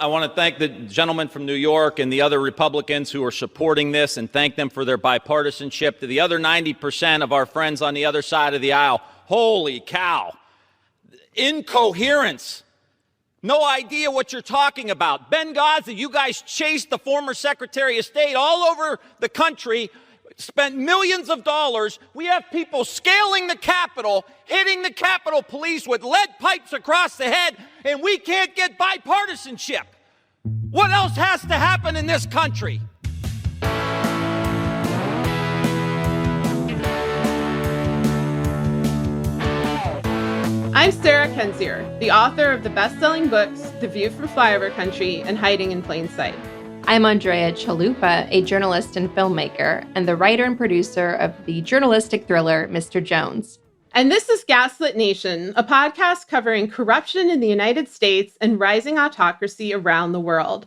I want to thank the gentleman from New York and the other Republicans who are supporting this and thank them for their bipartisanship. To the other 90% of our friends on the other side of the aisle, holy cow. Incoherence. No idea what you're talking about. Benghazi, you guys chased the former Secretary of State all over the country, spent millions of dollars. We have people scaling the Capitol, hitting the Capitol Police with lead pipes across the head, and we can't get bipartisanship. What else has to happen in this country? I'm Sarah Kendzior, the author of the best-selling books The View from Flyover Country and Hiding in Plain Sight. I'm Andrea Chalupa, a journalist and filmmaker, and the writer and producer of the journalistic thriller Mr. Jones. And this is Gaslit Nation, a podcast covering corruption in the United States and rising autocracy around the world.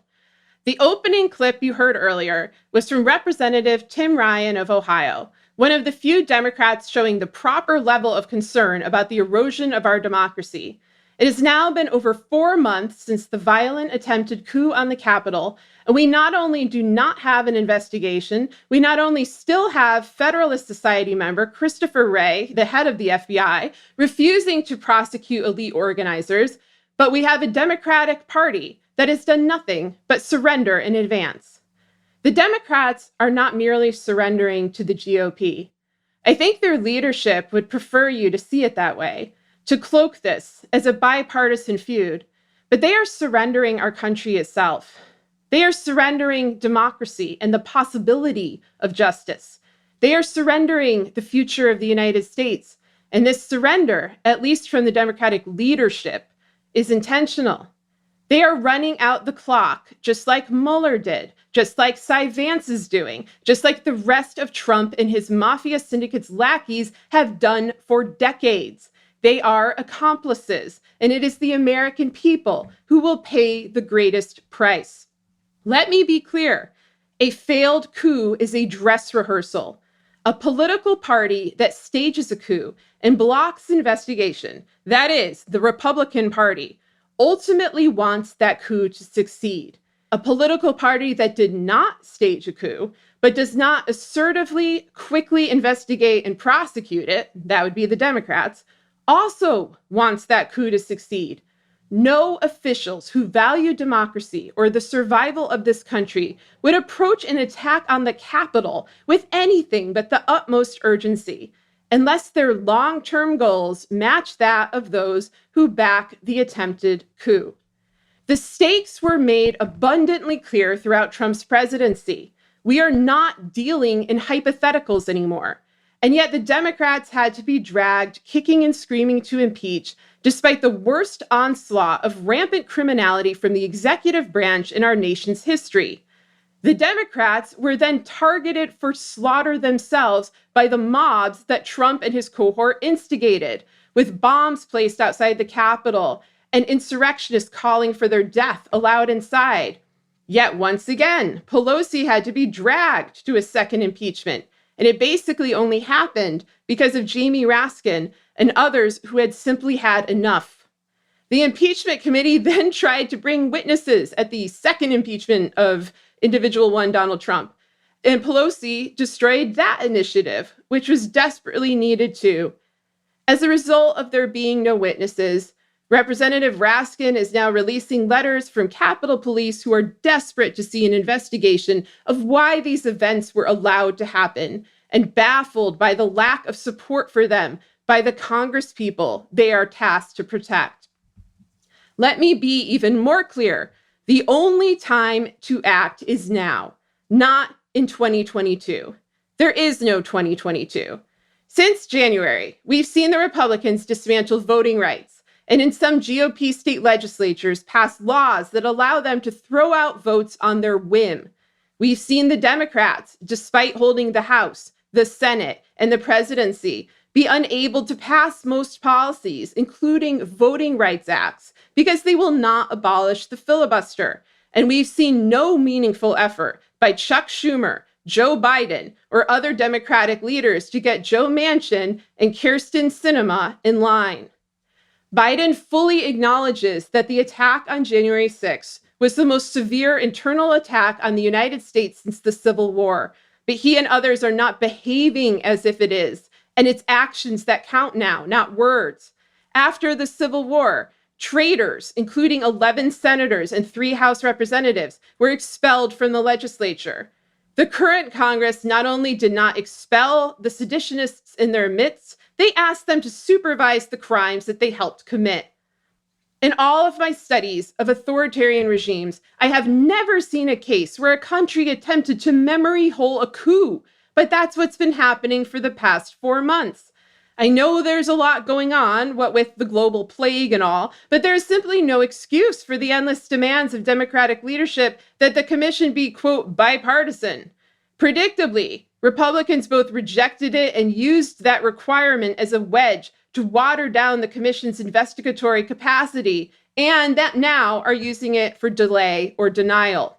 The opening clip you heard earlier was from Representative Tim Ryan of Ohio, one of the few Democrats showing the proper level of concern about the erosion of our democracy. It has now been over 4 months since the violent attempted coup on the Capitol, and we not only do not have an investigation, we not only still have Federalist Society member Christopher Wray, the head of the FBI, refusing to prosecute elite organizers, but we have a Democratic Party that has done nothing but surrender in advance. The Democrats are not merely surrendering to the GOP. I think their leadership would prefer you to see it that way, to cloak this as a bipartisan feud, but they are surrendering our country itself. They are surrendering democracy and the possibility of justice. They are surrendering the future of the United States. And this surrender, at least from the Democratic leadership, is intentional. They are running out the clock, just like Mueller did, just like Cy Vance is doing, just like the rest of Trump and his mafia syndicate's lackeys have done for decades. They are accomplices, and it is the American people who will pay the greatest price. Let me be clear. A failed coup is a dress rehearsal. A political party that stages a coup and blocks investigation, that is, the Republican Party, ultimately wants that coup to succeed. A political party that did not stage a coup, but does not assertively, quickly investigate and prosecute it, that would be the Democrats, also wants that coup to succeed. No officials who value democracy or the survival of this country would approach an attack on the Capitol with anything but the utmost urgency, unless their long-term goals match that of those who back the attempted coup. The stakes were made abundantly clear throughout Trump's presidency. We are not dealing in hypotheticals anymore. And yet the Democrats had to be dragged kicking and screaming to impeach, despite the worst onslaught of rampant criminality from the executive branch in our nation's history. The Democrats were then targeted for slaughter themselves by the mobs that Trump and his cohort instigated, with bombs placed outside the Capitol and insurrectionists calling for their death allowed inside. Yet once again, Pelosi had to be dragged to a second impeachment. And it basically only happened because of Jamie Raskin and others who had simply had enough. The impeachment committee then tried to bring witnesses at the second impeachment of individual one Donald Trump. And Pelosi destroyed that initiative, which was desperately needed too. As a result of there being no witnesses, Representative Raskin is now releasing letters from Capitol Police who are desperate to see an investigation of why these events were allowed to happen, and baffled by the lack of support for them by the Congresspeople they are tasked to protect. Let me be even more clear. The only time to act is now, not in 2022. There is no 2022. Since January, we've seen the Republicans dismantle voting rights, and in some GOP state legislatures pass laws that allow them to throw out votes on their whim. We've seen the Democrats, despite holding the House, the Senate, and the presidency, be unable to pass most policies, including voting rights acts, because they will not abolish the filibuster. And we've seen no meaningful effort by Chuck Schumer, Joe Biden, or other Democratic leaders to get Joe Manchin and Kyrsten Sinema in line. Biden fully acknowledges that the attack on January 6th was the most severe internal attack on the United States since the Civil War. But he and others are not behaving as if it is. And it's actions that count now, not words. After the Civil War, traitors, including 11 senators and 3 House representatives, were expelled from the legislature. The current Congress not only did not expel the seditionists in their midst, they asked them to supervise the crimes that they helped commit. In all of my studies of authoritarian regimes, I have never seen a case where a country attempted to memory hole a coup, but that's what's been happening for the past 4 months. I know there's a lot going on, what with the global plague and all, but there's simply no excuse for the endless demands of democratic leadership that the commission be, quote, bipartisan. Predictably, Republicans both rejected it and used that requirement as a wedge to water down the commission's investigatory capacity, and that now are using it for delay or denial.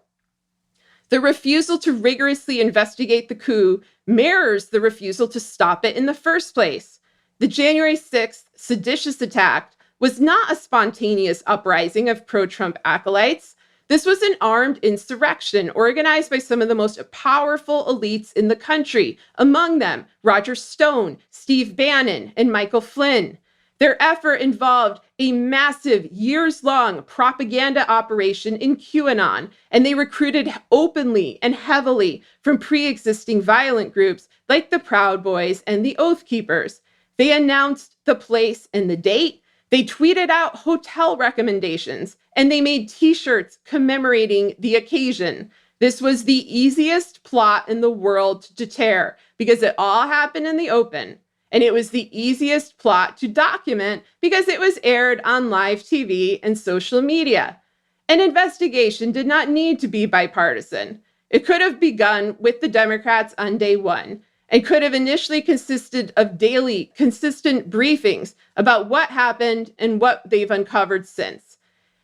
The refusal to rigorously investigate the coup mirrors the refusal to stop it in the first place. The January 6th seditious attack was not a spontaneous uprising of pro-Trump acolytes. This was an armed insurrection organized by some of the most powerful elites in the country, among them Roger Stone, Steve Bannon, and Michael Flynn. Their effort involved a massive, years-long propaganda operation in QAnon, and they recruited openly and heavily from pre-existing violent groups like the Proud Boys and the Oath Keepers. They announced the place and the date. They tweeted out hotel recommendations, and they made t-shirts commemorating the occasion. This was the easiest plot in the world to deter because it all happened in the open. And it was the easiest plot to document because it was aired on live TV and social media. An investigation did not need to be bipartisan. It could have begun with the Democrats on day one and could have initially consisted of daily, consistent briefings about what happened and what they've uncovered since.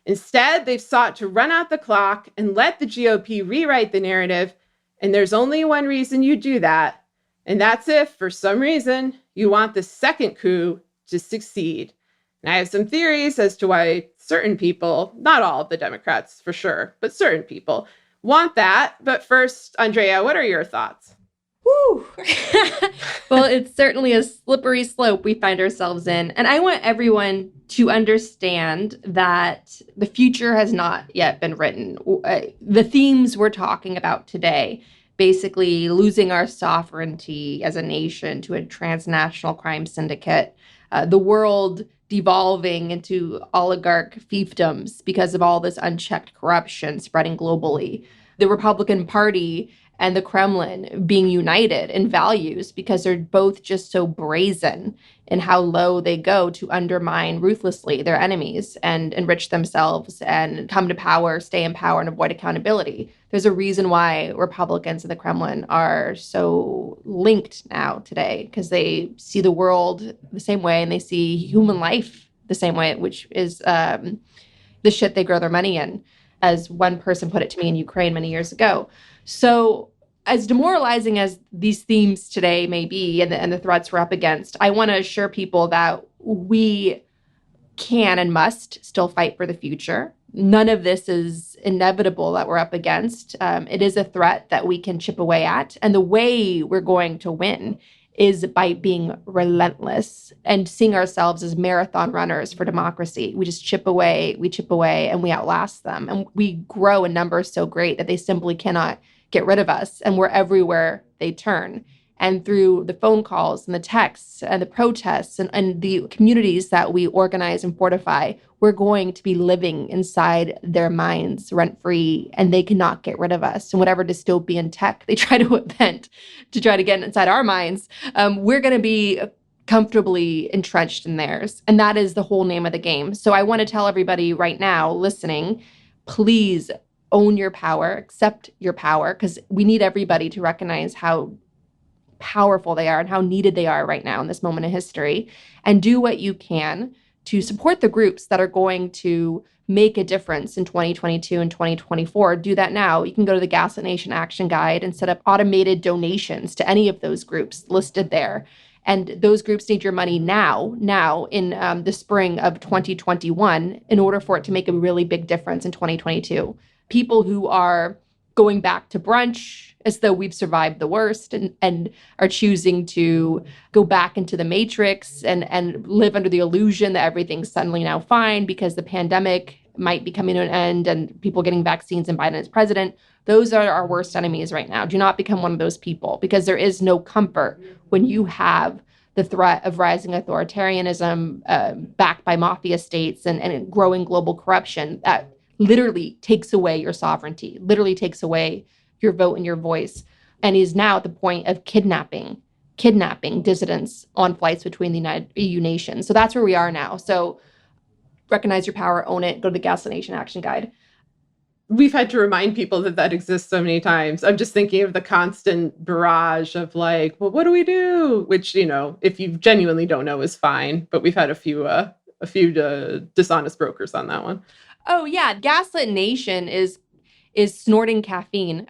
Instead, they've sought to run out the clock and let the GOP rewrite the narrative. And there's only one reason you do that. And that's if, for some reason, you want the second coup to succeed. And I have some theories as to why certain people, not all of the Democrats for sure, but certain people want that. But first, Andrea, what are your thoughts? Woo! Well, it's certainly a slippery slope we find ourselves in. And I want everyone to understand that the future has not yet been written. The themes we're talking about today, basically losing our sovereignty as a nation to a transnational crime syndicate, the world devolving into oligarch fiefdoms because of all this unchecked corruption spreading globally, the Republican Party and the Kremlin being united in values because they're both just so brazen in how low they go to undermine ruthlessly their enemies and enrich themselves and come to power, stay in power, and avoid accountability. There's a reason why Republicans and the Kremlin are so linked now today, because they see the world the same way and they see human life the same way, which is the shit they grow their money in, as one person put it to me in Ukraine many years ago. So as demoralizing as these themes today may be and the threats we're up against, I want to assure people that we can and must still fight for the future. None of this is inevitable that we're up against. It is a threat that we can chip away at. And the way we're going to win is by being relentless and seeing ourselves as marathon runners for democracy. We just chip away, and we outlast them. And we grow in numbers so great that they simply cannot get rid of us. And we're everywhere they turn. And through the phone calls and the texts and the protests and the communities that we organize and fortify, we're going to be living inside their minds rent-free, and they cannot get rid of us. And whatever dystopian tech they try to invent to try to get inside our minds, we're going to be comfortably entrenched in theirs. And that is the whole name of the game. So I want to tell everybody right now listening, please own your power, accept your power, because we need everybody to recognize how powerful they are and how needed they are right now in this moment in history, and do what you can to support the groups that are going to make a difference in 2022 and 2024. Do that now. You can go to the Gaslit Nation Action Guide and set up automated donations to any of those groups listed there. And those groups need your money now in the spring of 2021 in order for it to make a really big difference in 2022. People who are going back to brunch as though we've survived the worst and are choosing to go back into the matrix and live under the illusion that everything's suddenly now fine because the pandemic might be coming to an end and people getting vaccines and Biden as president. Those are our worst enemies right now. Do not become one of those people, because there is no comfort when you have the threat of rising authoritarianism backed by mafia states and growing global corruption that literally takes away your sovereignty, literally takes away your vote and your voice, and is now at the point of kidnapping dissidents on flights between the EU nations. So that's where we are now. So recognize your power, own it, go to the Gaslit Nation Action Guide. We've had to remind people that exists so many times. I'm just thinking of the constant barrage of like, well, what do we do? Which, if you genuinely don't know is fine. But we've had a few dishonest brokers on that one. Oh yeah, Gaslit Nation is snorting caffeine.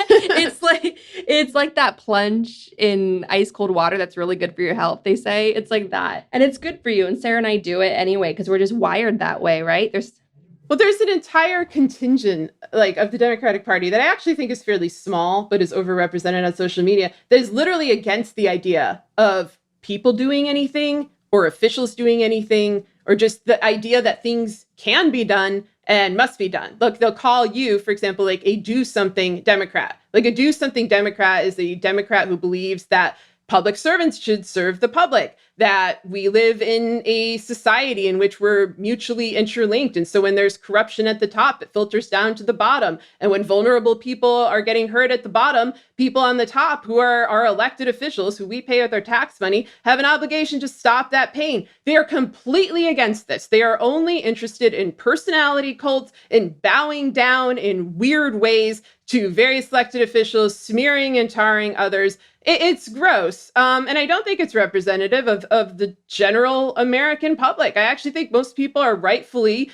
it's like that plunge in ice cold water that's really good for your health, they say. It's like that. And it's good for you. And Sarah and I do it anyway because we're just wired that way, right? There's an entire contingent of the Democratic Party that I actually think is fairly small, but is overrepresented on social media, that is literally against the idea of people doing anything or officials doing anything, or just the idea that things can be done and must be done. Look, they'll call you, for example, a do something Democrat. A do something Democrat is a Democrat who believes that public servants should serve the public, that we live in a society in which we're mutually interlinked. And so when there's corruption at the top, it filters down to the bottom. And when vulnerable people are getting hurt at the bottom, people on the top who are our elected officials, who we pay with our tax money, have an obligation to stop that pain. They are completely against this. They are only interested in personality cults, in bowing down in weird ways to various elected officials, smearing and tarring others. It's gross. And I don't think it's representative of the general American public. I actually think most people are rightfully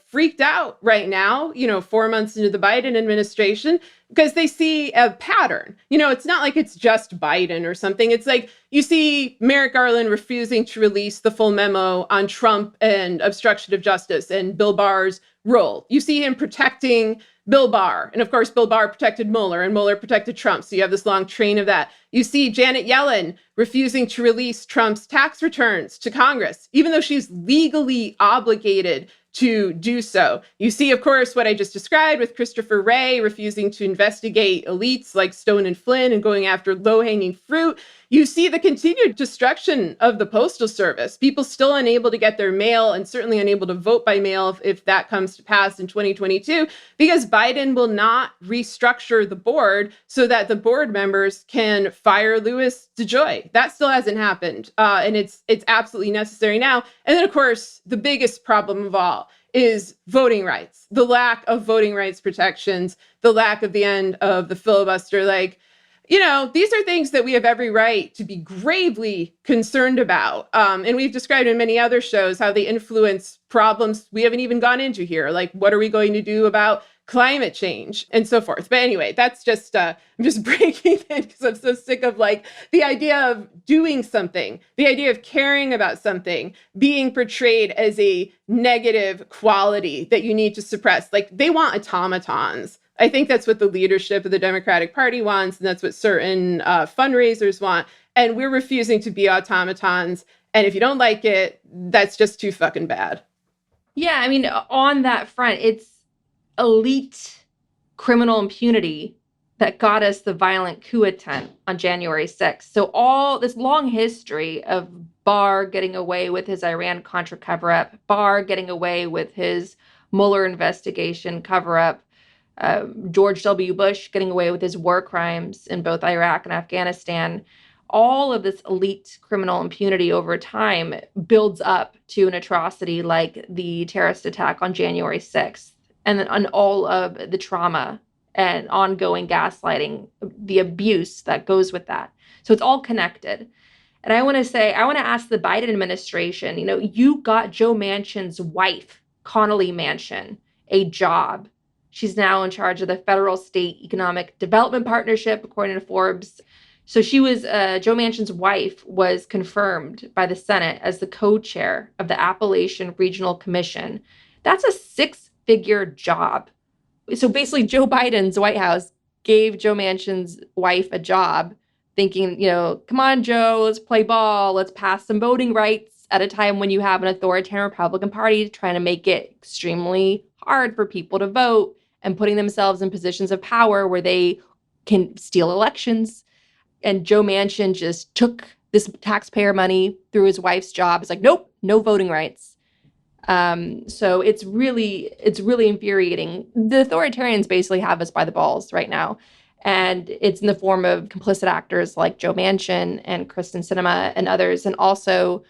freaked out right now, 4 months into the Biden administration, because they see a pattern. It's not like it's just Biden or something. It's like you see Merrick Garland refusing to release the full memo on Trump and obstruction of justice and Bill Barr's role. You see him protecting Bill Barr. And of course, Bill Barr protected Mueller and Mueller protected Trump. So you have this long train of that. You see Janet Yellen refusing to release Trump's tax returns to Congress, even though she's legally obligated to do so. You see, of course, what I just described with Christopher Wray refusing to investigate elites like Stone and Flynn and going after low-hanging fruit. You see the continued destruction of the Postal Service, people still unable to get their mail and certainly unable to vote by mail if that comes to pass in 2022, because Biden will not restructure the board so that the board members can fire Louis DeJoy. That still hasn't happened. And it's absolutely necessary now. And then, of course, the biggest problem of all is voting rights, the lack of voting rights protections, the lack of the end of the filibuster. These are things that we have every right to be gravely concerned about. And we've described in many other shows how they influence problems we haven't even gone into here. Like, what are we going to do about climate change and so forth? But anyway, that's just, I'm just breaking it because I'm so sick of the idea of doing something, the idea of caring about something being portrayed as a negative quality that you need to suppress. They want automatons. I think that's what the leadership of the Democratic Party wants, and that's what certain fundraisers want. And we're refusing to be automatons. And if you don't like it, that's just too fucking bad. Yeah, I mean, on that front, it's elite criminal impunity that got us the violent coup attempt on January 6th. So all this long history of Barr getting away with his Iran-Contra cover-up, Barr getting away with his Mueller investigation cover-up, George W. Bush getting away with his war crimes in both Iraq and Afghanistan, all of this elite criminal impunity over time builds up to an atrocity like the terrorist attack on January 6th, and then on all of the trauma and ongoing gaslighting, the abuse that goes with that. So it's all connected. And I want to ask the Biden administration, you got Joe Manchin's wife, Connolly Manchin, a job. She's now in charge of the Federal State Economic Development Partnership, according to Forbes. So she was, Joe Manchin's wife was confirmed by the Senate as the co-chair of the Appalachian Regional Commission. That's a 6-figure job. So basically, Joe Biden's White House gave Joe Manchin's wife a job, thinking, come on, Joe, let's play ball. Let's pass some voting rights at a time when you have an authoritarian Republican Party trying to make it extremely hard for people to vote and putting themselves in positions of power where they can steal elections. And Joe Manchin just took this taxpayer money through his wife's job. It's like, nope, no voting rights. So it's really infuriating. The authoritarians basically have us by the balls right now. And it's in the form of complicit actors like Joe Manchin and Kristen Sinema and others, and also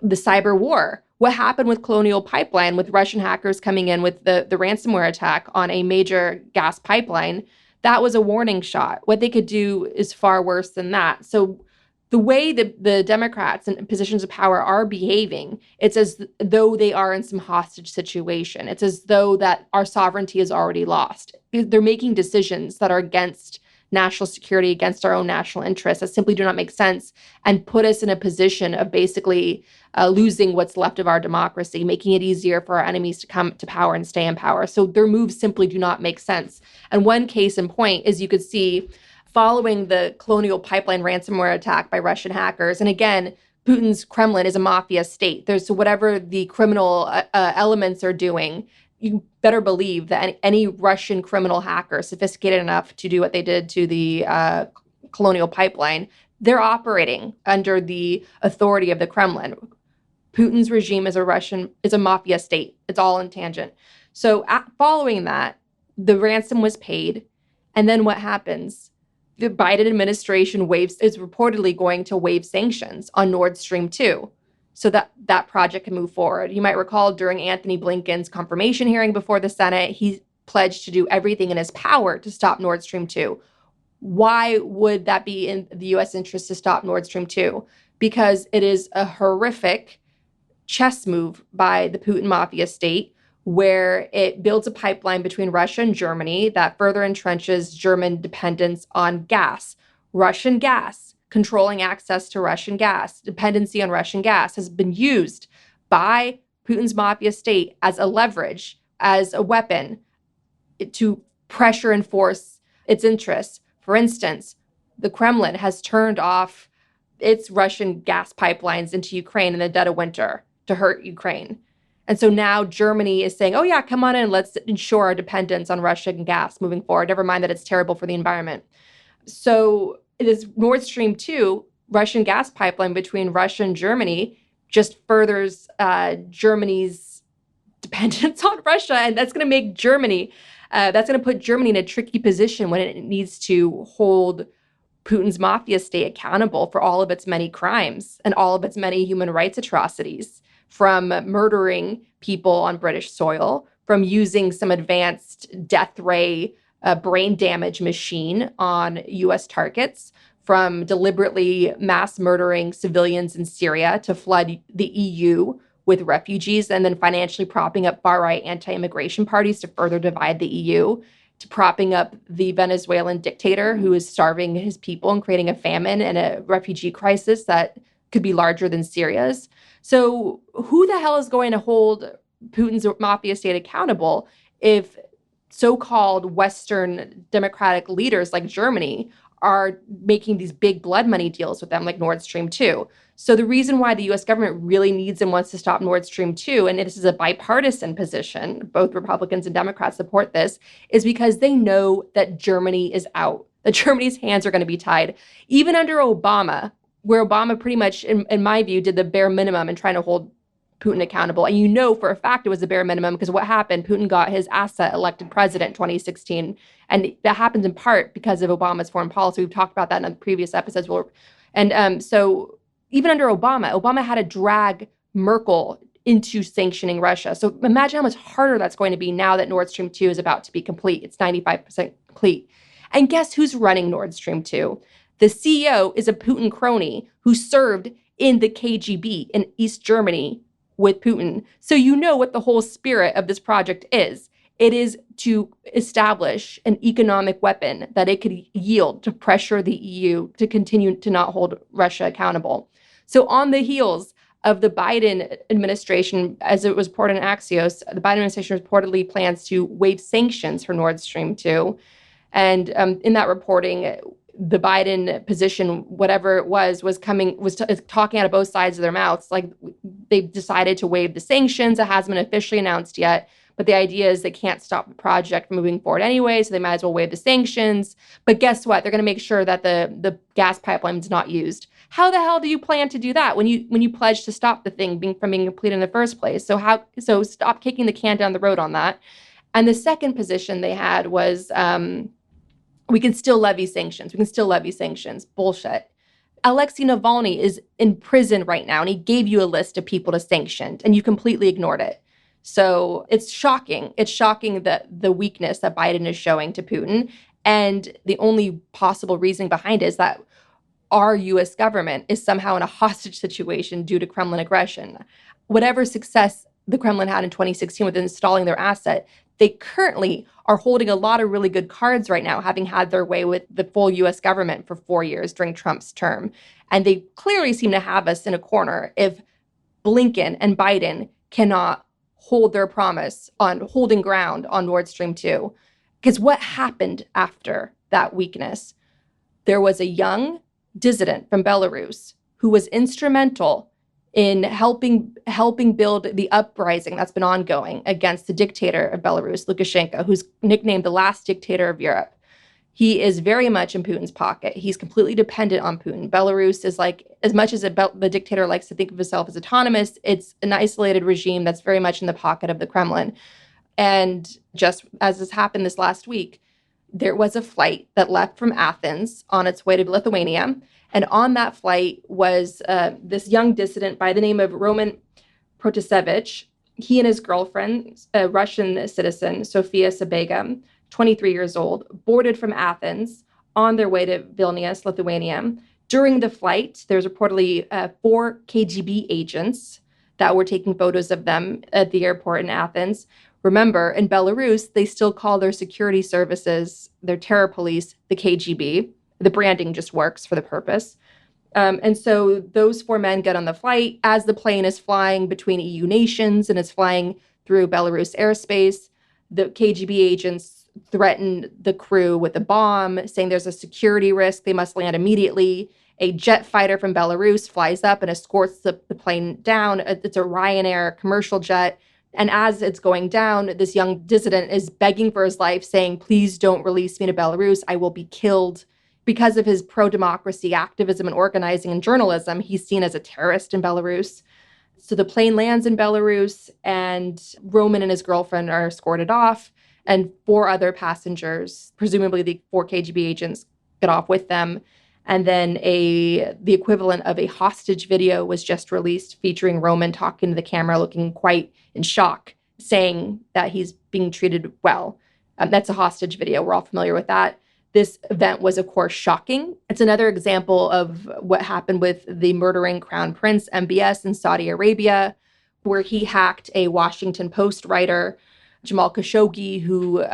the cyber war. What happened with Colonial Pipeline, with Russian hackers coming in with the ransomware attack on a major gas pipeline, that was a warning shot. What they could do is far worse than that. So the way the Democrats in positions of power are behaving, it's as though they are in some hostage situation. It's as though that our sovereignty is already lost. They're making decisions that are against national security, against our own national interests, that simply do not make sense and put us in a position of basically losing what's left of our democracy, making it easier for our enemies to come to power and stay in power. So their moves simply do not make sense. And one case in point is you could see following the Colonial Pipeline ransomware attack by Russian hackers. And again, Putin's Kremlin is a mafia state. There's whatever the criminal elements are doing, you better believe that any Russian criminal hacker sophisticated enough to do what they did to the Colonial Pipeline, they're operating under the authority of the Kremlin. Putin's regime is a mafia state. It's all in tangent. So following that, the ransom was paid. And then what happens? The Biden administration is reportedly going to waive sanctions on Nord Stream 2 so that project can move forward. You might recall during Anthony Blinken's confirmation hearing before the Senate, he pledged to do everything in his power to stop Nord Stream 2. Why would that be in the U.S. interest to stop Nord Stream 2? Because it is a horrific chess move by the Putin mafia state, where it builds a pipeline between Russia and Germany that further entrenches German dependence on gas. Russian gas, controlling access to Russian gas, dependency on Russian gas has been used by Putin's mafia state as a leverage, as a weapon to pressure and force its interests. For instance, the Kremlin has turned off its Russian gas pipelines into Ukraine in the dead of winter to hurt Ukraine. And so now Germany is saying, oh yeah, come on in, let's ensure our dependence on Russian gas moving forward. Never mind that it's terrible for the environment. So this Nord Stream 2 Russian gas pipeline between Russia and Germany just furthers Germany's dependence on Russia. And that's going to make that's going to put Germany in a tricky position when it needs to hold Putin's mafia state accountable for all of its many crimes and all of its many human rights atrocities, from murdering people on British soil, from using some advanced death ray brain damage machine on U.S. targets, from deliberately mass murdering civilians in Syria to flood the EU with refugees, and then financially propping up far-right anti-immigration parties to further divide the EU, to propping up the Venezuelan dictator who is starving his people and creating a famine and a refugee crisis that could be larger than Syria's. So who the hell is going to hold Putin's mafia state accountable if so-called Western democratic leaders like Germany are making these big blood money deals with them, like Nord Stream 2? So the reason why the U.S. government really needs and wants to stop Nord Stream 2, and this is a bipartisan position, both Republicans and Democrats support this, is because they know that Germany is out, that Germany's hands are going to be tied. Even under Obama, where Obama pretty much, in my view, did the bare minimum in trying to hold Putin accountable. And you know for a fact it was the bare minimum, because what happened? Putin got his asset elected president in 2016. And that happens in part because of Obama's foreign policy. We've talked about that in the previous episodes. So even under Obama had to drag Merkel into sanctioning Russia. So imagine how much harder that's going to be now that Nord Stream 2 is about to be complete. It's 95% complete. And guess who's running Nord Stream 2? The CEO is a Putin crony who served in the KGB in East Germany with Putin. So you know what the whole spirit of this project is. It is to establish an economic weapon that it could yield to pressure the EU to continue to not hold Russia accountable. So on the heels of the Biden administration, as it was reported in Axios, the Biden administration reportedly plans to waive sanctions for Nord Stream 2. And in that reporting, the Biden position, whatever it was talking out of both sides of their mouths. Like, they've decided to waive the sanctions. It hasn't been officially announced yet. But the idea is they can't stop the project moving forward anyway, so they might as well waive the sanctions. But guess what? They're going to make sure that the gas pipeline is not used. How the hell do you plan to do that when you pledge to stop the thing from being completed in the first place? So stop kicking the can down the road on that. And the second position they had was we can still levy sanctions. We can still levy sanctions. Bullshit. Alexei Navalny is in prison right now, and he gave you a list of people to sanction, and you completely ignored it. So it's shocking. It's shocking the weakness that Biden is showing to Putin. And the only possible reason behind it is that our U.S. government is somehow in a hostage situation due to Kremlin aggression. Whatever success the Kremlin had in 2016 with installing their asset, they currently are holding a lot of really good cards right now, having had their way with the full U.S. government for 4 years during Trump's term. And they clearly seem to have us in a corner if Blinken and Biden cannot hold their promise on holding ground on Nord Stream 2. Because what happened after that weakness? There was a young dissident from Belarus who was instrumental in helping build the uprising that's been ongoing against the dictator of Belarus, Lukashenko, who's nicknamed the last dictator of Europe. He is very much in Putin's pocket. He's completely dependent on Putin. Belarus is like, as much as the dictator likes to think of himself as autonomous, it's an isolated regime that's very much in the pocket of the Kremlin. And just as has happened this last week, there was a flight that left from Athens on its way to Lithuania. And on that flight was this young dissident by the name of Roman Protasevich. He and his girlfriend, a Russian citizen, Sofia Sabega, 23 years old, boarded from Athens on their way to Vilnius, Lithuania. During the flight, there's reportedly 4 KGB agents that were taking photos of them at the airport in Athens. Remember, in Belarus, they still call their security services, their terror police, the KGB. The branding just works for the purpose. And so those 4 men get on the flight as the plane is flying between EU nations and it's flying through Belarus airspace. The KGB agents threaten the crew with a bomb, saying there's a security risk, they must land immediately. A jet fighter from Belarus flies up and escorts the plane down. It's a Ryanair commercial jet. And as it's going down, this young dissident is begging for his life, saying, please don't release me to Belarus. I will be killed. Because of his pro-democracy activism and organizing and journalism, he's seen as a terrorist in Belarus. So the plane lands in Belarus, and Roman and his girlfriend are escorted off, and 4 other passengers, presumably the 4 KGB agents, get off with them. And then the equivalent of a hostage video was just released featuring Roman talking to the camera, looking quite in shock, saying that he's being treated well. That's a hostage video. We're all familiar with that. This event was, of course, shocking. It's another example of what happened with the murdering Crown Prince, MBS, in Saudi Arabia, where he hacked a Washington Post writer, Jamal Khashoggi, who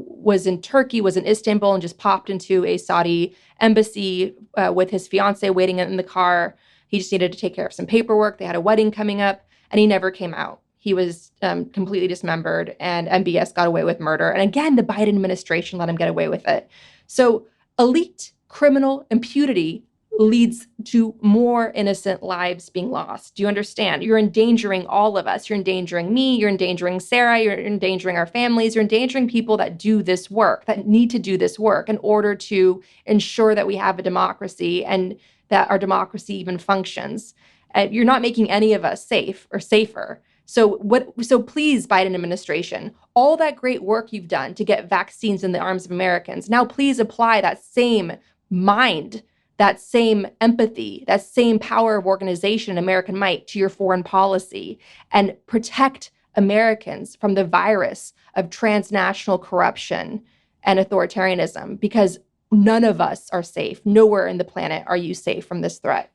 was in Turkey, was in Istanbul, and just popped into a Saudi embassy with his fiance waiting in the car. He just needed to take care of some paperwork. They had a wedding coming up, and he never came out. He was completely dismembered, and MBS got away with murder. And again, the Biden administration let him get away with it. So elite criminal impunity leads to more innocent lives being lost. Do you understand? You're endangering all of us. You're endangering me. You're endangering Sarah. You're endangering our families. You're endangering people that do this work, that need to do this work in order to ensure that we have a democracy and that our democracy even functions. You're not making any of us safe or safer. So please, Biden administration, all that great work you've done to get vaccines in the arms of Americans, now please apply that same mind, that same empathy, that same power of organization and American might to your foreign policy and protect Americans from the virus of transnational corruption and authoritarianism, because none of us are safe. Nowhere in the planet are you safe from this threat.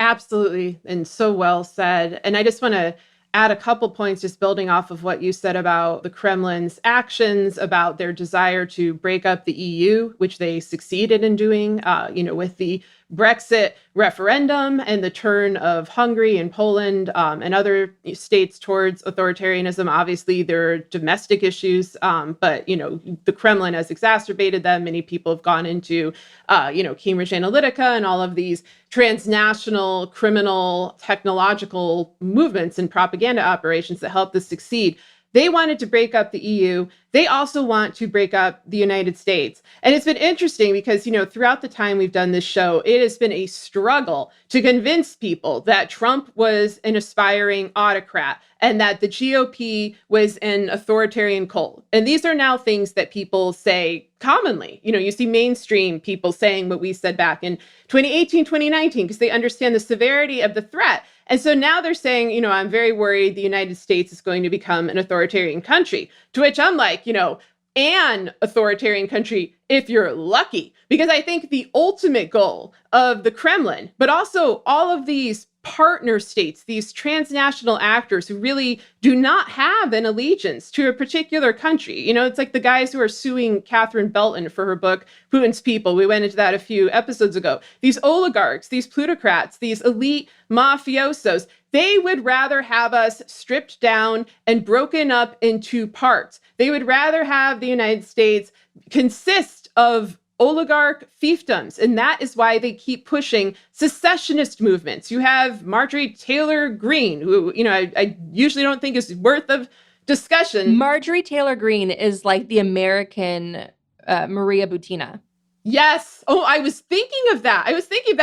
Absolutely. And so well said. And I just want to add a couple points, just building off of what you said about the Kremlin's actions, about their desire to break up the EU, which they succeeded in doing, with the Brexit referendum and the turn of Hungary and Poland and other states towards authoritarianism. Obviously, there are domestic issues, but the Kremlin has exacerbated them. Many people have gone into, Cambridge Analytica and all of these transnational criminal technological movements and propaganda operations that help this succeed. They wanted to break up the EU. They also want to break up the United States. And it's been interesting because, throughout the time we've done this show, it has been a struggle to convince people that Trump was an aspiring autocrat and that the GOP was an authoritarian cult. And these are now things that people say commonly. You see mainstream people saying what we said back in 2018, 2019, because they understand the severity of the threat. And so now they're saying, I'm very worried the United States is going to become an authoritarian country, to which I'm like, an authoritarian country if you're lucky. Because I think the ultimate goal of the Kremlin, but also all of these partner states, these transnational actors who really do not have an allegiance to a particular country. It's like the guys who are suing Catherine Belton for her book, Putin's People. We went into that a few episodes ago. These oligarchs, these plutocrats, these elite mafiosos, they would rather have us stripped down and broken up into parts. They would rather have the United States consist of oligarch fiefdoms. And that is why they keep pushing secessionist movements. You have Marjorie Taylor Greene, who, I usually don't think is worth of discussion. Marjorie Taylor Greene is like the American Maria Butina. Yes. Oh, I was thinking of that.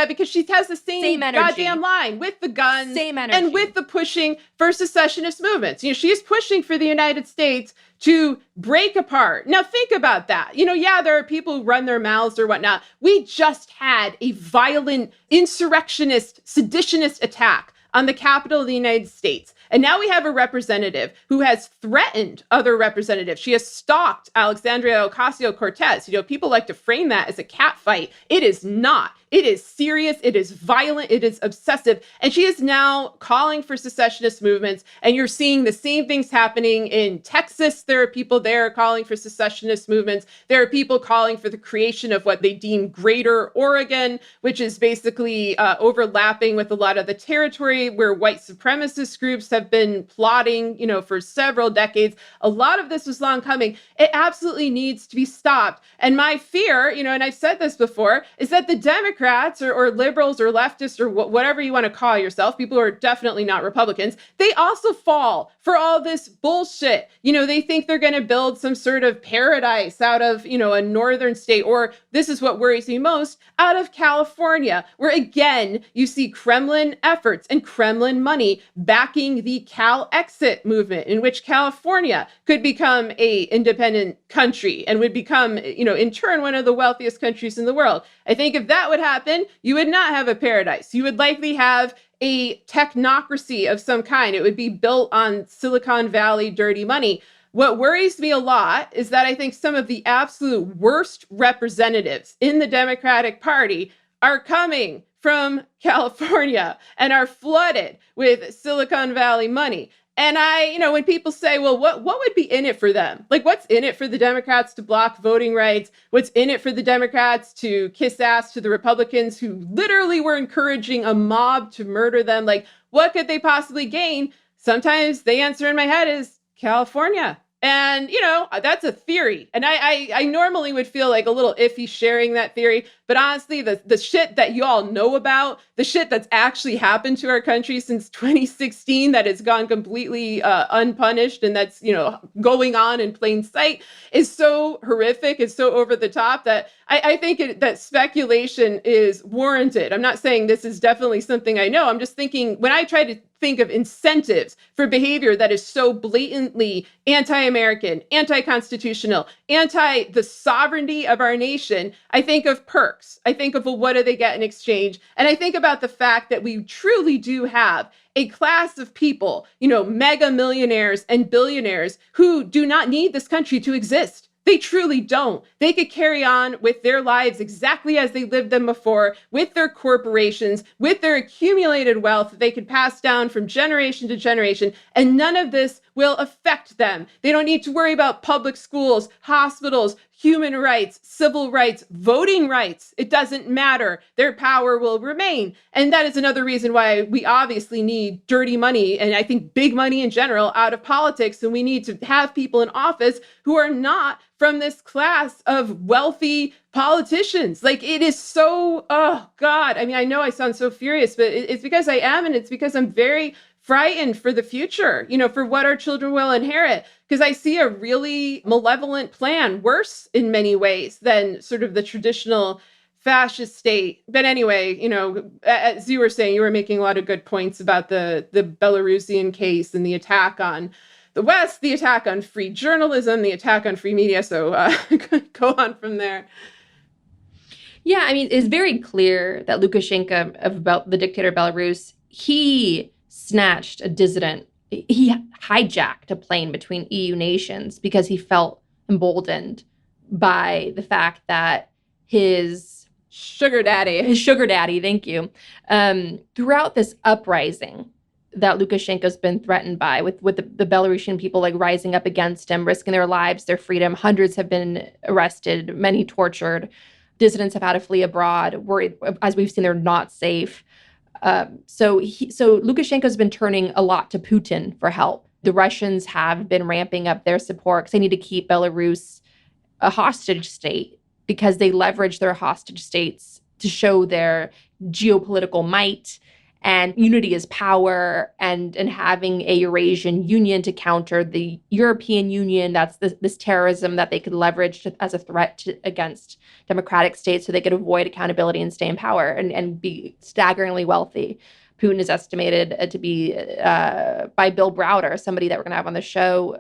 Because she has the same energy. Goddamn line with the guns. Same energy. And with the pushing for secessionist movements. She's pushing for the United States to break apart. Now think about that. There are people who run their mouths or whatnot. We just had a violent insurrectionist, seditionist attack on the Capitol of the United States. And now we have a representative who has threatened other representatives. She has stalked Alexandria Ocasio-Cortez. People like to frame that as a cat fight. It is not. It is serious. It is violent. It is obsessive. And she is now calling for secessionist movements. And you're seeing the same things happening in Texas. There are people there calling for secessionist movements. There are people calling for the creation of what they deem Greater Oregon, which is basically overlapping with a lot of the territory where white supremacist groups have been plotting, for several decades. A lot of this was long coming. It absolutely needs to be stopped. And my fear, and I've said this before, is that the Democrats or liberals or leftists or whatever you want to call yourself, people who are definitely not Republicans, they also fall for all this bullshit. They think they're going to build some sort of paradise out of, a northern state, or this is what worries me most, out of California, where again, you see Kremlin efforts and Kremlin money backing the Cal Exit movement, in which California could become a independent country and would become, in turn, one of the wealthiest countries in the world. I think if that would happen, you would not have a paradise. You would likely have a technocracy of some kind. It would be built on Silicon Valley dirty money. What worries me a lot is that I think some of the absolute worst representatives in the Democratic Party are coming from California and are flooded with Silicon Valley money. And when people say, well, what would be in it for them? Like, what's in it for the Democrats to block voting rights? What's in it for the Democrats to kiss ass to the Republicans who literally were encouraging a mob to murder them? Like, what could they possibly gain? Sometimes the answer in my head is California. And, that's a theory. And I normally would feel like a little iffy sharing that theory. But honestly, the shit that you all know about, the shit that's actually happened to our country since 2016 that has gone completely unpunished and that's, going on in plain sight is so horrific. It's so over the top that I think that speculation is warranted. I'm not saying this is definitely something I know. I'm just thinking when I try to think of incentives for behavior that is so blatantly anti-American, anti-constitutional, anti the sovereignty of our nation, I think of perks. I think of, well, what do they get in exchange? And I think about the fact that we truly do have a class of people, mega millionaires and billionaires who do not need this country to exist. They truly don't. They could carry on with their lives exactly as they lived them before, with their corporations, with their accumulated wealth that they could pass down from generation to generation, and none of this will affect them. They don't need to worry about public schools, hospitals, human rights, civil rights, voting rights. It doesn't matter. Their power will remain. And that is another reason why we obviously need dirty money, and I think big money in general, out of politics. And we need to have people in office who are not from this class of wealthy politicians. Like, it is so, oh God. I mean, I know I sound so furious, but it's because I am, and it's because I'm very frightened for the future, for what our children will inherit. Because I see a really malevolent plan, worse in many ways than sort of the traditional fascist state. But anyway, as you were saying, you were making a lot of good points about the Belarusian case and the attack on the West, the attack on free journalism, the attack on free media. So go on from there. Yeah, I mean, it's very clear that Lukashenko, the dictator of Belarus, he snatched a dissident. He hijacked a plane between EU nations because he felt emboldened by the fact that his sugar daddy, thank you, throughout this uprising that Lukashenko's been threatened by, with the Belarusian people like rising up against him, risking their lives, their freedom. Hundreds have been arrested, many tortured. Dissidents have had to flee abroad, worried, as we've seen, they're not safe. So Lukashenko's been turning a lot to Putin for help. The Russians have been ramping up their support because they need to keep Belarus a hostage state, because they leverage their hostage states to show their geopolitical might and unity is power, and having a Eurasian Union to counter the European Union. That's this terrorism that they could leverage as a threat against democratic states, so they could avoid accountability and stay in power and be staggeringly wealthy. Putin is estimated to be, by Bill Browder, somebody that we're going to have on the show,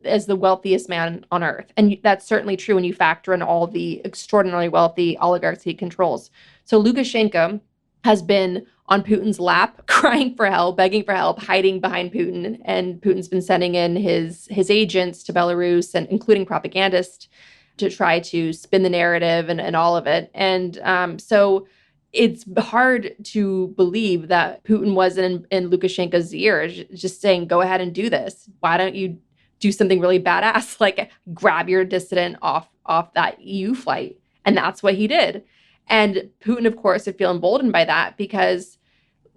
as the wealthiest man on earth. And that's certainly true when you factor in all the extraordinarily wealthy oligarchs he controls. So Lukashenko has been on Putin's lap, crying for help, begging for help, hiding behind Putin. And Putin's been sending in his agents to Belarus, and including propagandists, to try to spin the narrative and all of it. And so it's hard to believe that Putin wasn't in Lukashenko's ear, just saying, go ahead and do this. Why don't you do something really badass, like grab your dissident off that EU flight? And that's what he did. And Putin, of course, would feel emboldened by that, because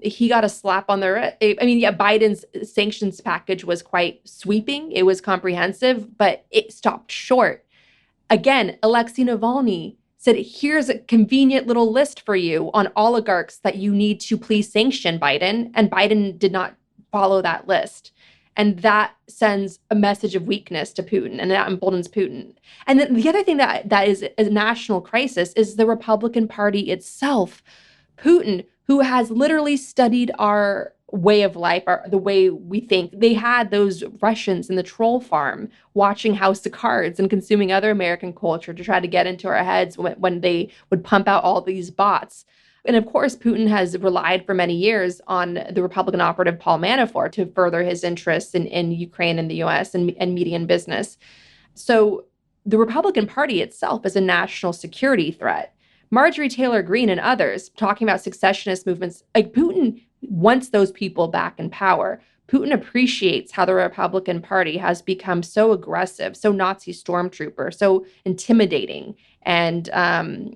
he got a slap on the wrist. I mean, yeah, Biden's sanctions package was quite sweeping. It was comprehensive, but it stopped short. Again, Alexei Navalny said, here's a convenient little list for you on oligarchs that you need to please sanction, Biden. And Biden did not follow that list. And that sends a message of weakness to Putin, and that emboldens Putin. And then the other thing that is a national crisis is the Republican Party itself. Putin, who has literally studied our way of life, the way we think. They had those Russians in the troll farm watching House of Cards and consuming other American culture to try to get into our heads when they would pump out all these bots. And of course, Putin has relied for many years on the Republican operative Paul Manafort to further his interests in Ukraine and the US and media and business. So the Republican Party itself is a national security threat. Marjorie Taylor Greene and others talking about secessionist movements, like Putin wants those people back in power. Putin appreciates how the Republican Party has become so aggressive, so Nazi stormtrooper, so intimidating and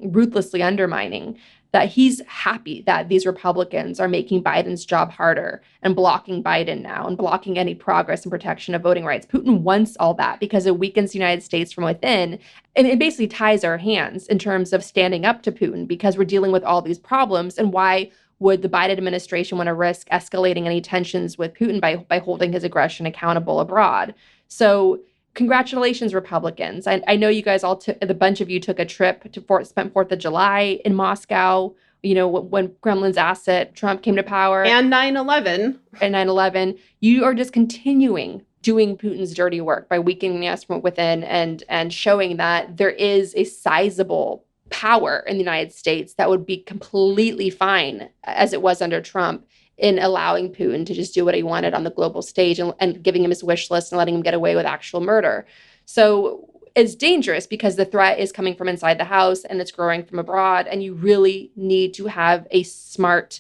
ruthlessly undermining, that he's happy that these Republicans are making Biden's job harder and blocking Biden now and blocking any progress and protection of voting rights. Putin wants all that because it weakens the United States from within. And it basically ties our hands in terms of standing up to Putin, because we're dealing with all these problems. And why would the Biden administration want to risk escalating any tensions with Putin by holding his aggression accountable abroad? So congratulations, Republicans. I know you guys all, the bunch of you took a trip to spent 4th of July in Moscow, when Kremlin's asset, Trump, came to power. And 9/11. And 9/11. You are just continuing doing Putin's dirty work by weakening us from within and showing that there is a sizable power in the United States that would be completely fine, as it was under Trump, in allowing Putin to just do what he wanted on the global stage and giving him his wish list and letting him get away with actual murder. So is dangerous because the threat is coming from inside the house and it's growing from abroad. And you really need to have a smart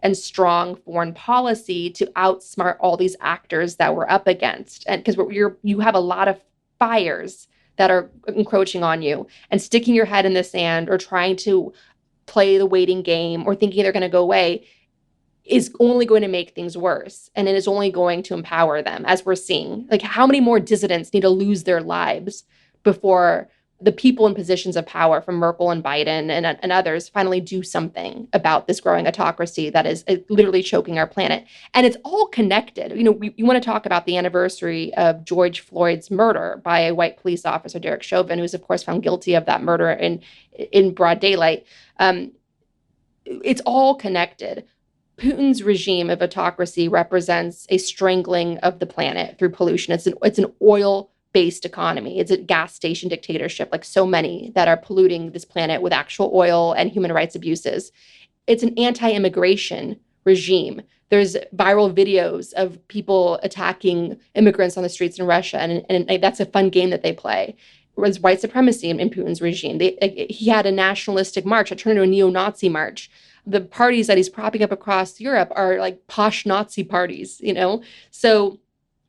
and strong foreign policy to outsmart all these actors that we're up against. And because you have a lot of fires that are encroaching on you, and sticking your head in the sand or trying to play the waiting game or thinking they're going to go away is only going to make things worse. And it is only going to empower them, as we're seeing. Like, how many more dissidents need to lose their lives before the people in positions of power, from Merkel and Biden and others, finally do something about this growing autocracy that is literally choking our planet? And it's all connected. You want to talk about the anniversary of George Floyd's murder by a white police officer, Derek Chauvin, who was, of course, found guilty of that murder in broad daylight. It's all connected. Putin's regime of autocracy represents a strangling of the planet through pollution. It's an oil-based economy. It's a gas station dictatorship, like so many that are polluting this planet with actual oil and human rights abuses. It's an anti-immigration regime. There's viral videos of people attacking immigrants on the streets in Russia, and that's a fun game that they play. It was white supremacy in Putin's regime. He had a nationalistic march that turned into a neo-Nazi march. The parties that he's propping up across Europe are like posh Nazi parties, So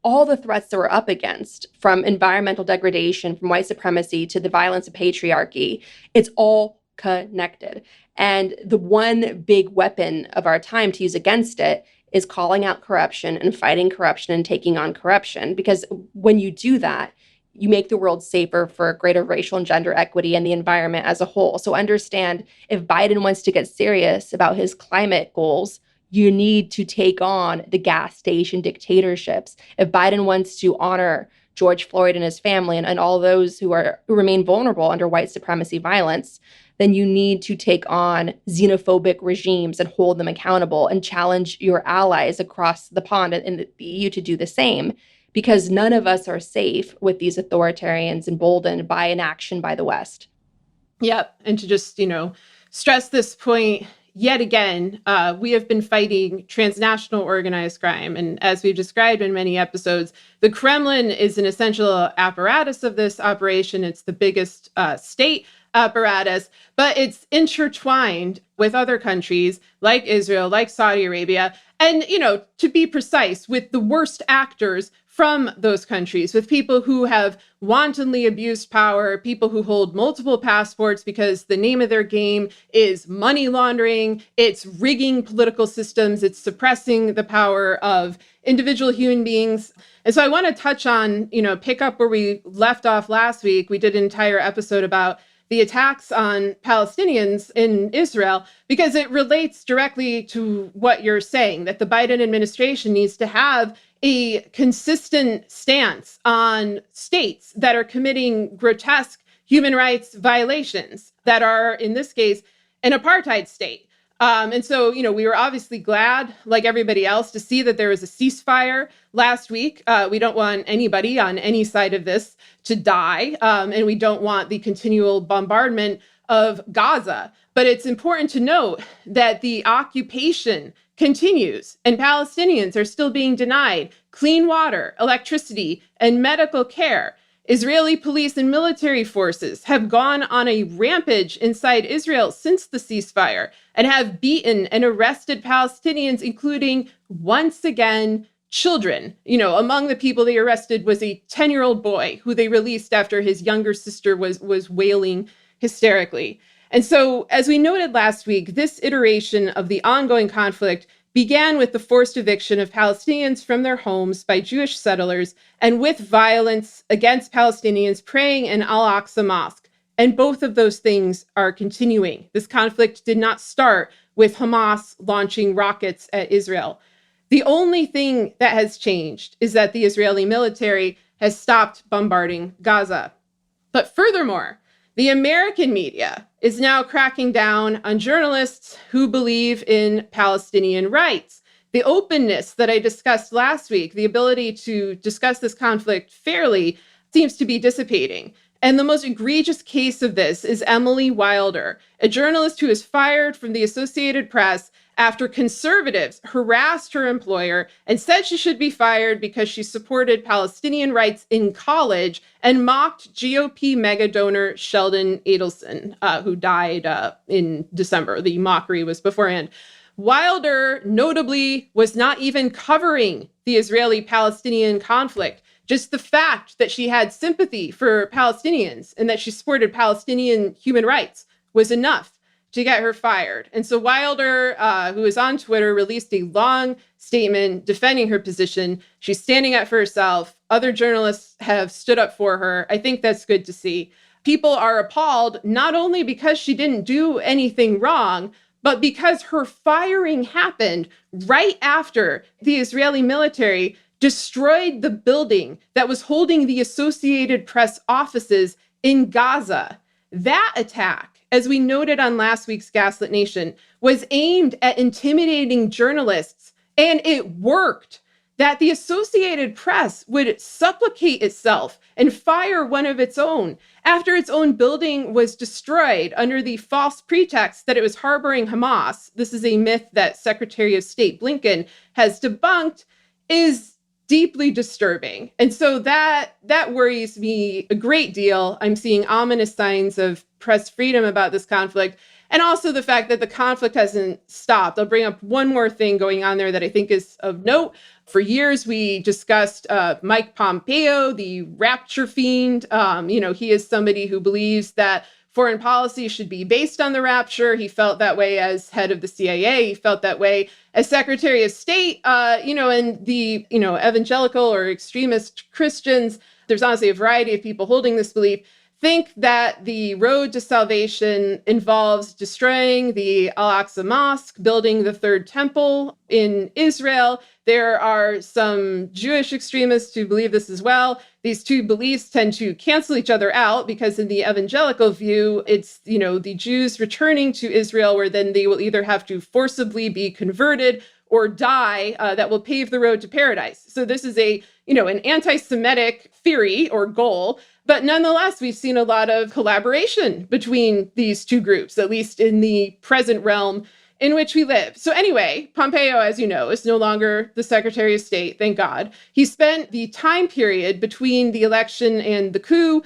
all the threats that we're up against, from environmental degradation, from white supremacy to the violence of patriarchy, it's all connected. And the one big weapon of our time to use against it is calling out corruption and fighting corruption and taking on corruption. Because when you do that, you make the world safer for greater racial and gender equity and the environment as a whole. So understand, if Biden wants to get serious about his climate goals, you need to take on the gas station dictatorships. If Biden wants to honor George Floyd and his family and all those who remain vulnerable under white supremacy violence, then you need to take on xenophobic regimes and hold them accountable and challenge your allies across the pond and the EU to do the same. Because none of us are safe with these authoritarians emboldened by inaction by the West. Yep. And to just, stress this point yet again, we have been fighting transnational organized crime. And as we've described in many episodes, the Kremlin is an essential apparatus of this operation. It's the biggest state apparatus, but it's intertwined with other countries like Israel, like Saudi Arabia, and, to be precise, with the worst actors from those countries, with people who have wantonly abused power, people who hold multiple passports because the name of their game is money laundering, it's rigging political systems, it's suppressing the power of individual human beings. And so I want to touch on, pick up where we left off last week. We did an entire episode about the attacks on Palestinians in Israel, because it relates directly to what you're saying, that the Biden administration needs to have a consistent stance on states that are committing grotesque human rights violations that are, in this case, an apartheid state. And so, we were obviously glad, like everybody else, to see that there was a ceasefire last week. We don't want anybody on any side of this to die, and we don't want the continual bombardment of Gaza. But it's important to note that the occupation continues, and Palestinians are still being denied clean water, electricity, and medical care. Israeli police and military forces have gone on a rampage inside Israel since the ceasefire and have beaten and arrested Palestinians, including, once again, children. Among the people they arrested was a 10-year-old boy who they released after his younger sister was wailing hysterically. And so, as we noted last week, this iteration of the ongoing conflict began with the forced eviction of Palestinians from their homes by Jewish settlers and with violence against Palestinians praying in Al-Aqsa Mosque. And both of those things are continuing. This conflict did not start with Hamas launching rockets at Israel. The only thing that has changed is that the Israeli military has stopped bombarding Gaza. But furthermore, the American media is now cracking down on journalists who believe in Palestinian rights. The openness that I discussed last week, the ability to discuss this conflict fairly, seems to be dissipating. And the most egregious case of this is Emily Wilder, a journalist who was fired from the Associated Press after conservatives harassed her employer and said she should be fired because she supported Palestinian rights in college and mocked GOP mega donor Sheldon Adelson, who died in December. The mockery was beforehand. Wilder, notably, was not even covering the Israeli-Palestinian conflict. Just the fact that she had sympathy for Palestinians and that she supported Palestinian human rights was enough to get her fired. And so Wilder, who is on Twitter, released a long statement defending her position. She's standing up for herself. Other journalists have stood up for her. I think that's good to see. People are appalled, not only because she didn't do anything wrong, but because her firing happened right after the Israeli military destroyed the building that was holding the Associated Press offices in Gaza. That attack, as we noted on last week's Gaslit Nation, was aimed at intimidating journalists, and it worked. That the Associated Press would supplicate itself and fire one of its own after its own building was destroyed under the false pretext that it was harboring Hamas. This is a myth that Secretary of State Blinken has debunked, is deeply disturbing. And so that worries me a great deal. I'm seeing ominous signs of press freedom about this conflict, and also the fact that the conflict hasn't stopped. I'll bring up one more thing going on there that I think is of note. For years, we discussed Mike Pompeo, the rapture fiend. He is somebody who believes that foreign policy should be based on the rapture. He felt that way as head of the CIA. He felt that way as Secretary of State. And the evangelical or extremist Christians, there's honestly a variety of people holding this belief, think that the road to salvation involves destroying the Al-Aqsa Mosque, building the third temple in Israel. There are some Jewish extremists who believe this as well. These two beliefs tend to cancel each other out because in the evangelical view, it's, the Jews returning to Israel where then they will either have to forcibly be converted or die that will pave the road to paradise. So this is an anti-Semitic theory or goal. But nonetheless, we've seen a lot of collaboration between these two groups, at least in the present realm in which we live. So anyway, Pompeo, as you know, is no longer the Secretary of State, thank God. He spent the time period between the election and the coup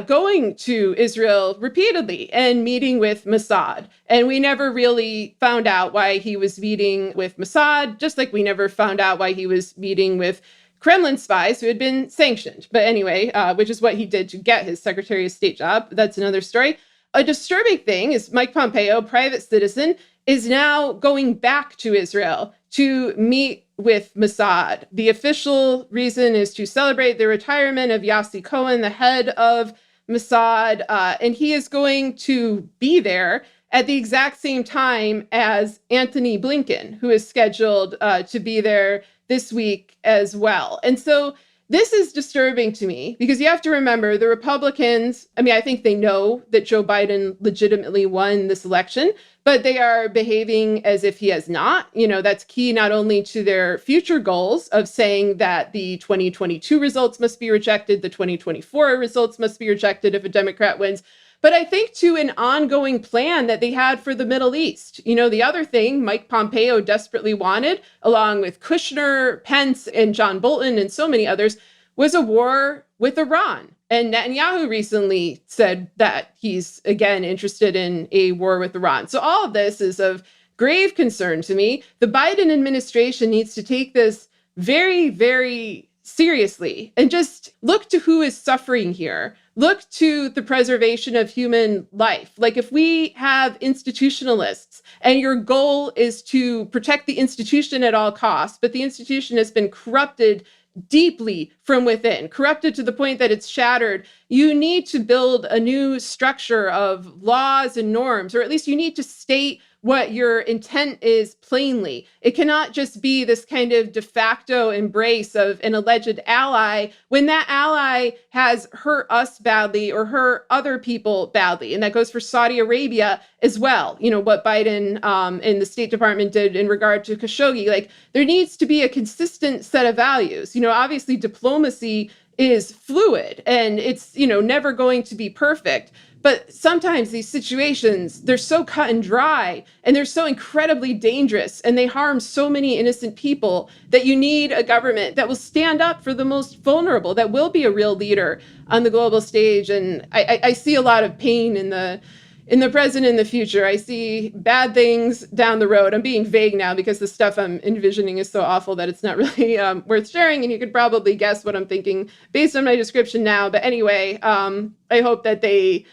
going to Israel repeatedly and meeting with Mossad. And we never really found out why he was meeting with Mossad, just like we never found out why he was meeting with Kremlin spies who had been sanctioned. But anyway, which is what he did to get his Secretary of State job. That's another story. A disturbing thing is Mike Pompeo, private citizen, is now going back to Israel to meet with Mossad. The official reason is to celebrate the retirement of Yossi Cohen, the head of Mossad, and he is going to be there at the exact same time as Antony Blinken, who is scheduled to be there this week as well. And so this is disturbing to me because you have to remember the Republicans, I think they know that Joe Biden legitimately won this election, but they are behaving as if he has not. That's key not only to their future goals of saying that the 2022 results must be rejected, the 2024 results must be rejected if a Democrat wins, but I think to an ongoing plan that they had for the Middle East. The other thing Mike Pompeo desperately wanted, along with Kushner, Pence, and John Bolton, and so many others, was a war with Iran. And Netanyahu recently said that he's, again, interested in a war with Iran. So all of this is of grave concern to me. The Biden administration needs to take this very, very seriously and just look to who is suffering here. Look to the preservation of human life. Like if we have institutionalists and your goal is to protect the institution at all costs, but the institution has been corrupted deeply from within, corrupted to the point that it's shattered, you need to build a new structure of laws and norms, or at least you need to state what your intent is plainly. It cannot just be this kind of de facto embrace of an alleged ally when that ally has hurt us badly or hurt other people badly. And that goes for Saudi Arabia as well. What Biden and the State Department did in regard to Khashoggi. Like there needs to be a consistent set of values. Obviously diplomacy is fluid and it's, never going to be perfect. But sometimes these situations, they're so cut and dry and they're so incredibly dangerous and they harm so many innocent people that you need a government that will stand up for the most vulnerable, that will be a real leader on the global stage. And I see a lot of pain in the present and the future. I see bad things down the road. I'm being vague now because the stuff I'm envisioning is so awful that it's not really worth sharing. And you could probably guess what I'm thinking based on my description now. But anyway, I hope that they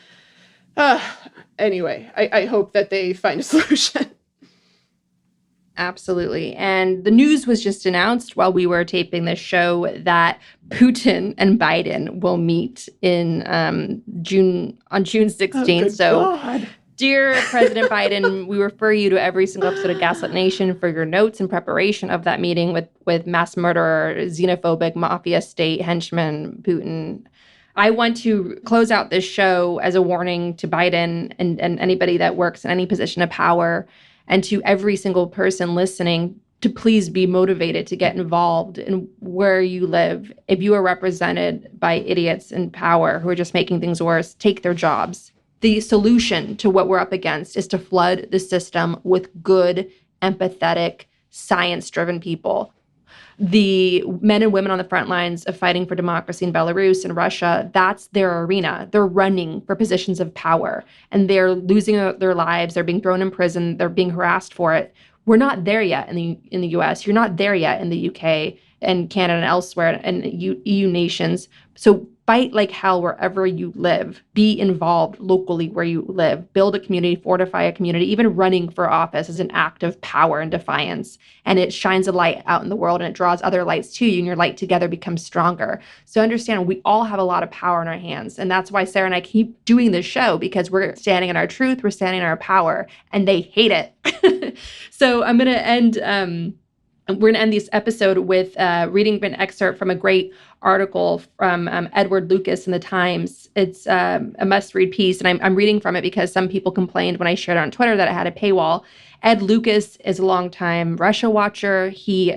I hope that they find a solution. Absolutely. And the news was just announced while we were taping this show that Putin and Biden will meet in June 16th. God. Dear President Biden, we refer you to every single episode of Gaslit Nation for your notes in preparation of that meeting with mass murderer, xenophobic mafia state henchman Putin. I want to close out this show as a warning to Biden and anybody that works in any position of power, and to every single person listening, to please be motivated to get involved in where you live. If you are represented by idiots in power who are just making things worse, take their jobs. The solution to what we're up against is to flood the system with good, empathetic, science-driven people. The men and women on the front lines of fighting for democracy in Belarus and Russia, that's their arena. They're running for positions of power and they're losing their lives. They're being thrown in prison. They're being harassed for it. We're not there yet in the US. You're not there yet in the UK and Canada and elsewhere and EU nations. So fight like hell wherever you live. Be involved locally where you live. Build a community, fortify a community. Even running for office is an act of power and defiance. And it shines a light out in the world and it draws other lights to you, and your light together becomes stronger. So understand, we all have a lot of power in our hands. And that's why Sarah and I keep doing this show, because we're standing in our truth, we're standing in our power, and they hate it. So I'm going to end... we're going to end this episode with reading an excerpt from a great article from Edward Lucas in the Times. It's a must-read piece, and I'm reading from it because some people complained when I shared it on Twitter that it had a paywall. Ed Lucas is a longtime Russia watcher. He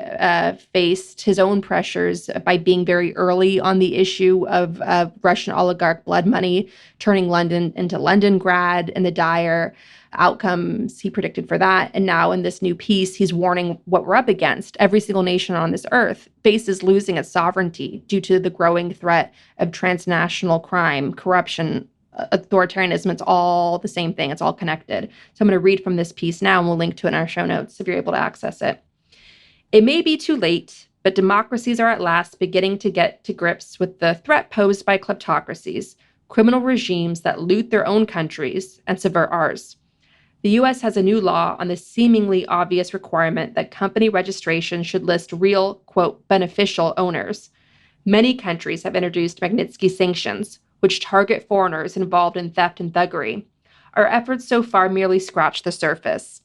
faced his own pressures by being very early on the issue of Russian oligarch blood money, turning London into Londongrad and the dire outcomes he predicted for that. And now in this new piece, he's warning what we're up against. Every single nation on this earth faces losing its sovereignty due to the growing threat of transnational crime, corruption, authoritarianism. It's all the same thing. It's all connected. So I'm going to read from this piece now, and we'll link to it in our show notes if you're able to access it. It may be too late, but democracies are at last beginning to get to grips with the threat posed by kleptocracies, criminal regimes that loot their own countries and subvert ours. The U.S. has a new law on the seemingly obvious requirement that company registration should list real, quote, beneficial owners. Many countries have introduced Magnitsky sanctions, which target foreigners involved in theft and thuggery. Our efforts so far merely scratch the surface.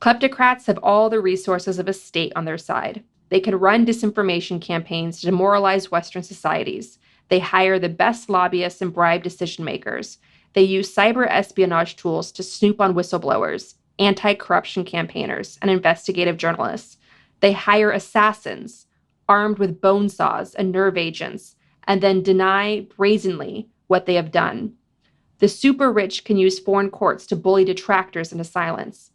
Kleptocrats have all the resources of a state on their side. They can run disinformation campaigns to demoralize Western societies. They hire the best lobbyists and bribe decision makers. They use cyber espionage tools to snoop on whistleblowers, anti-corruption campaigners, and investigative journalists. They hire assassins armed with bone saws and nerve agents, and then deny brazenly what they have done. The super rich can use foreign courts to bully detractors into silence.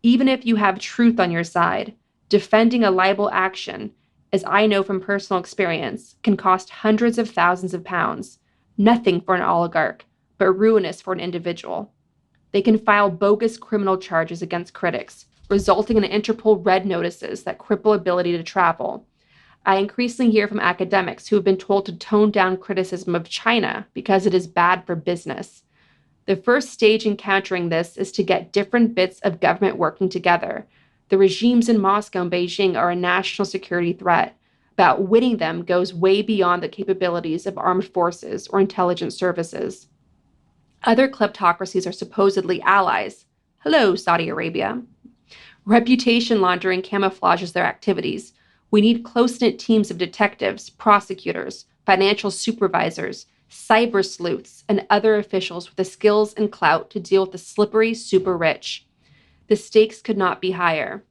Even if you have truth on your side, defending a libel action, as I know from personal experience, can cost hundreds of thousands of pounds. Nothing for an oligarch, but ruinous for an individual. They can file bogus criminal charges against critics, resulting in Interpol red notices that cripple ability to travel. I increasingly hear from academics who have been told to tone down criticism of China because it is bad for business. The first stage in countering this is to get different bits of government working together. The regimes in Moscow and Beijing are a national security threat, but outwitting them goes way beyond the capabilities of armed forces or intelligence services. Other kleptocracies are supposedly allies. Hello, Saudi Arabia. Reputation laundering camouflages their activities. We need close-knit teams of detectives, prosecutors, financial supervisors, cyber sleuths, and other officials with the skills and clout to deal with the slippery super rich. The stakes could not be higher.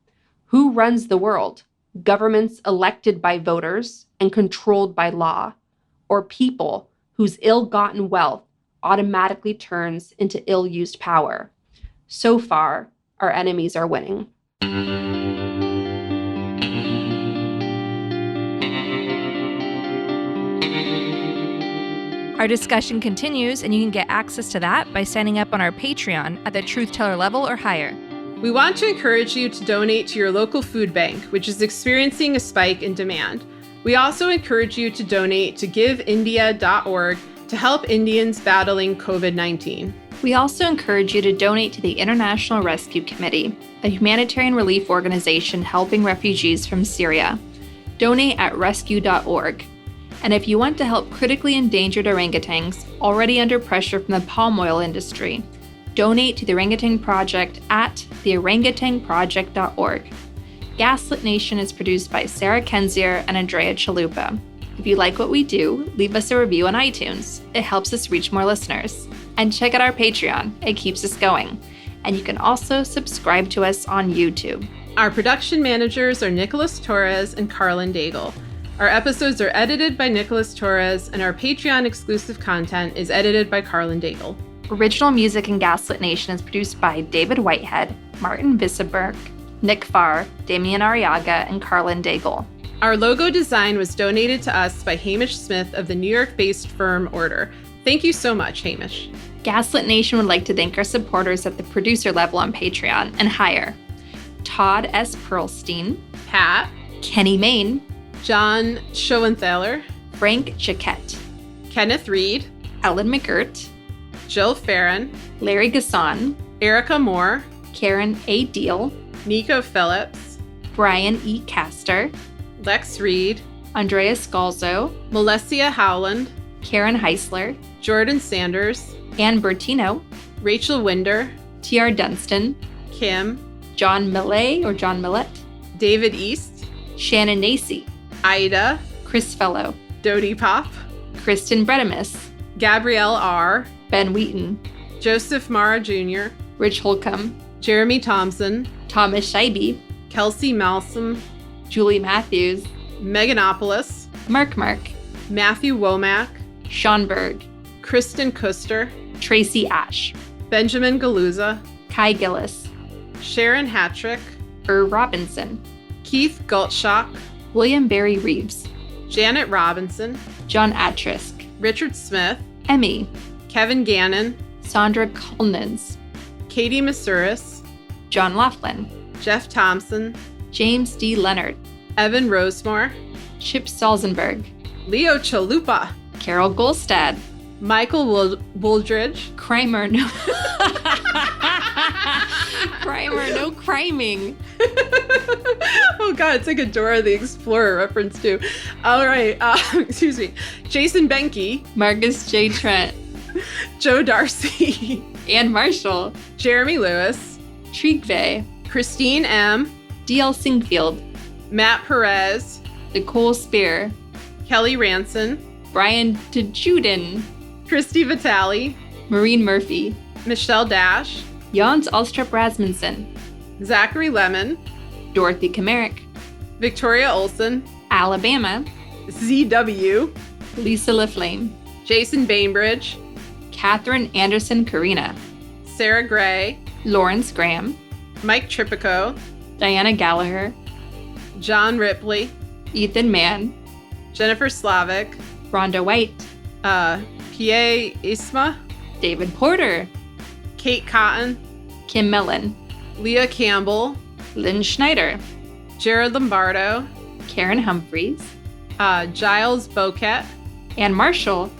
Who runs the world? Governments elected by voters and controlled by law, or people whose ill-gotten wealth, automatically turns into ill-used power. So far, our enemies are winning. Our discussion continues, and you can get access to that by signing up on our Patreon at the Truth Teller level or higher. We want to encourage you to donate to your local food bank, which is experiencing a spike in demand. We also encourage you to donate to giveindia.org to help Indians battling COVID-19. We also encourage you to donate to the International Rescue Committee, a humanitarian relief organization helping refugees from Syria. Donate at rescue.org. And if you want to help critically endangered orangutans already under pressure from the palm oil industry, donate to the Orangutan Project at theorangutanproject.org. Gaslit Nation is produced by Sarah Kenzier and Andrea Chalupa. If you like what we do, leave us a review on iTunes. It helps us reach more listeners. And check out our Patreon. It keeps us going. And you can also subscribe to us on YouTube. Our production managers are Nicholas Torres and Carlin Daigle. Our episodes are edited by Nicholas Torres, and our Patreon exclusive content is edited by Carlin Daigle. Original music in Gaslit Nation is produced by David Whitehead, Martin Visseberg, Nick Farr, Damian Arriaga, and Carlin Daigle. Our logo design was donated to us by Hamish Smith of the New York-based firm Order. Thank you so much, Hamish. Gaslit Nation would like to thank our supporters at the producer level on Patreon and higher. Todd S. Perlstein, Pat, Kenny Main, John Schoenthaler, Frank Jaquette, Kenneth Reed, Ellen McGirt, Jill Farron, Larry Gasson, Erica Moore, Karen A. Deal, Nico Phillips, Brian E. Castor, Lex Reed, Andrea Scalzo, Melessia Howland, Karen Heisler, Jordan Sanders, Ann Bertino, Rachel Winder, T.R. Dunstan, Kim, John Millet or John Millett, David East, Shannon Nacy, Ida, Chris Fellow, Dodie Pop, Kristen Bredemus, Gabrielle R., Ben Wheaton, Joseph Mara Jr., Rich Holcomb, Jeremy Thompson, Thomas Scheibe, Kelsey Malsom, Julie Matthews, Meganopolis, Mark, Matthew Womack, Sean Berg, Kristen Kuster, Tracy Ash, Benjamin Galuza, Kai Gillis, Sharon Hattrick, Robinson, Keith Gultshock, William Barry Reeves, Janet Robinson, John Atrisk, Richard Smith, Emmy, Kevin Gannon, Sandra Colnins, Katie Masuris, John Laughlin, Jeff Thompson, James D. Leonard, Evan Rosemore, Chip Salzenberg, Leo Chalupa, Carol Golstad, Michael Wooldridge, Crimer, no. Crimer, no criming. Oh God, it's like a Dora the Explorer reference too. All right, excuse me. Jason Benke, Marcus J. Trent, Joe Darcy, Ann Marshall, Jeremy Lewis, Trigve, Christine M., D.L. Singfield, Matt Perez, Nicole Spear, Kelly Ranson, Brian Tejuden, Christy Vitale, Maureen Murphy, Michelle Dash, Jans Alstrup Rasmussen, Zachary Lemon, Dorothy Kamerick, Victoria Olson, Alabama, ZW, Lisa LaFlame, Jason Bainbridge, Catherine Anderson Carina, Sarah Gray, Lawrence Graham, Mike Tripico, Diana Gallagher, John Ripley, Ethan Mann, Jennifer Slavic, Rhonda White, P.A. Isma, David Porter, Kate Cotton, Kim Mellon, Leah Campbell, Lynn Schneider, Jared Lombardo, Karen Humphreys, Giles Boquet, Ann Marshall,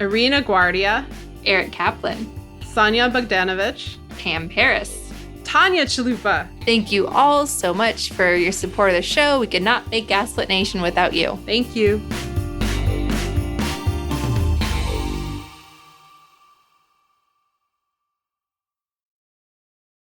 Irina Guardia, Eric Kaplan, Sonia Bogdanovich, Pam Paris, Tanya Chalupa. Thank you all so much for your support of the show. We could not make Gaslit Nation without you. Thank you.